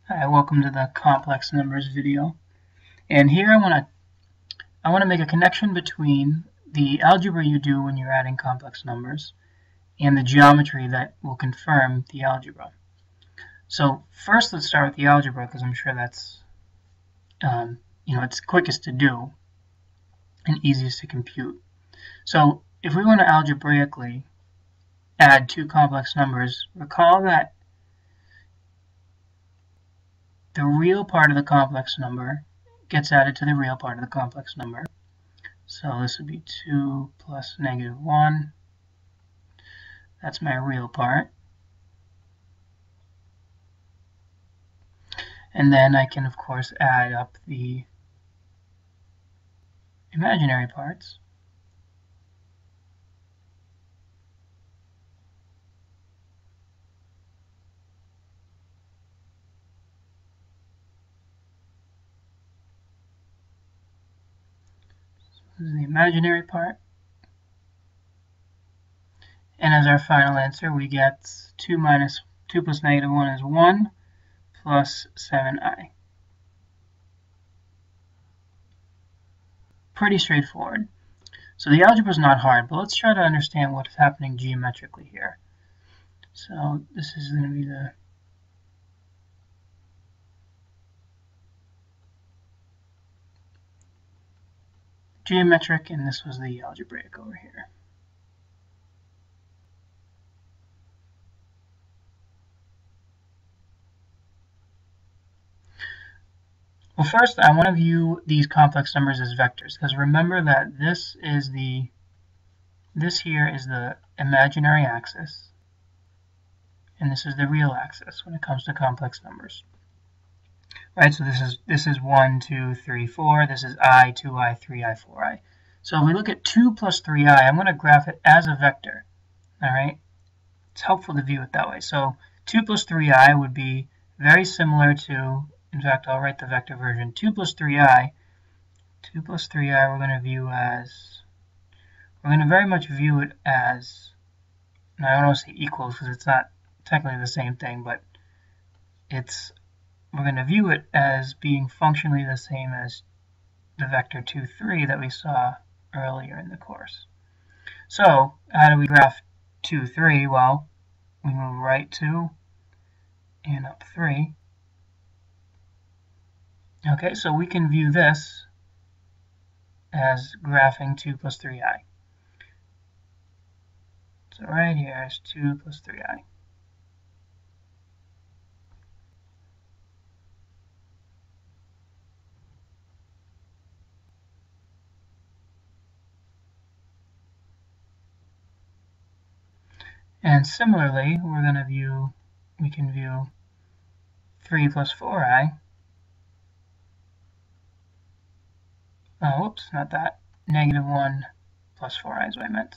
Hi, welcome to the complex numbers video. And here I want to make a connection between the algebra you do when you're adding complex numbers and the geometry that will confirm the algebra. So first, let's start with the algebra because I'm sure that's it's quickest to do and easiest to compute. So if we want to algebraically add two complex numbers, recall that the real part of the complex number gets added to the real part of the complex number. So this would be 2 plus negative 1. That's my real part. And then I can, of course, add up the imaginary parts. This is the imaginary part. And as our final answer, we get 2 plus negative 1 is 1 plus 7i. Pretty straightforward. So the algebra is not hard, but let's try to understand what's happening geometrically here. So this is going to be the geometric, and this was the algebraic over here. Well, first, I want to view these complex numbers as vectors, because remember that this here is the imaginary axis, and this is the real axis when it comes to complex numbers. Right, so this is 1, 2, 3, 4. This is I, 2i, 3i, 4i. So if we look at 2 plus 3i, I'm going to graph it as a vector. All right, it's helpful to view it that way. So 2 plus 3i would be very similar to, in fact, I'll write the vector version. 2 plus 3i we're going to view as, we're going to very much view it as, now I don't want to say equals because it's not technically the same thing, but we're going to view it as being functionally the same as the vector 2, 3 that we saw earlier in the course. So how do we graph 2, 3? Well, we move right 2 and up 3. Okay, so we can view this as graphing 2 plus 3i. So right here is 2 plus 3i. And similarly, we can view 3 plus 4i. Oh, whoops, not that. Negative 1 plus 4i is what I meant.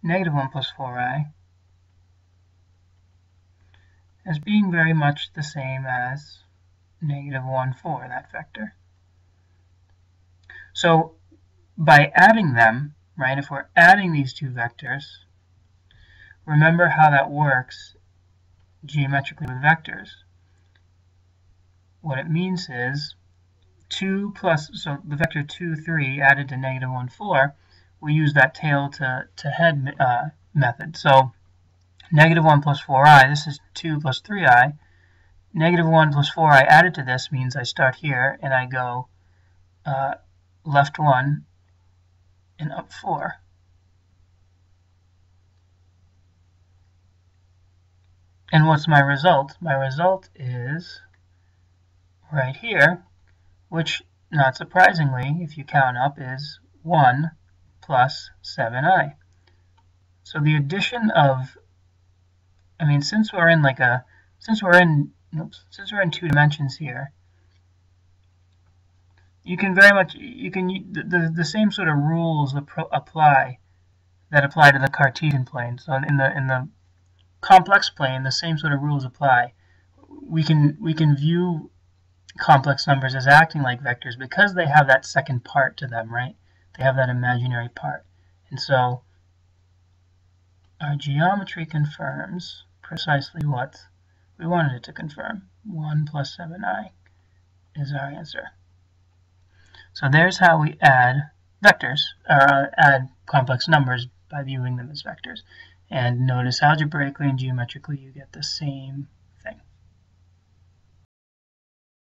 Negative 1 plus 4i as being very much the same as negative 1, 4, that vector. So by adding them, right, if we're adding these two vectors, remember how that works geometrically with vectors. What it means is 2 plus, so the vector 2, 3 added to negative 1, 4, we use that tail to head method. So negative 1 plus 4i, this is 2 plus 3i. Negative 1 plus 4i added to this means I start here and I go left 1 and up 4. And what's my result? My result is right here, which, not surprisingly, if you count up, is 1 plus 7i. So the addition of, since we're in 2 dimensions here, the same sort of rules apply to the Cartesian plane. So in the complex plane, the same sort of rules apply. We can view complex numbers as acting like vectors because they have that second part to them, right? They have that imaginary part. And so our geometry confirms precisely what We wanted it to confirm. 1 plus 7i is our answer. So there's how we add vectors, or add complex numbers by viewing them as vectors. And notice algebraically and geometrically you get the same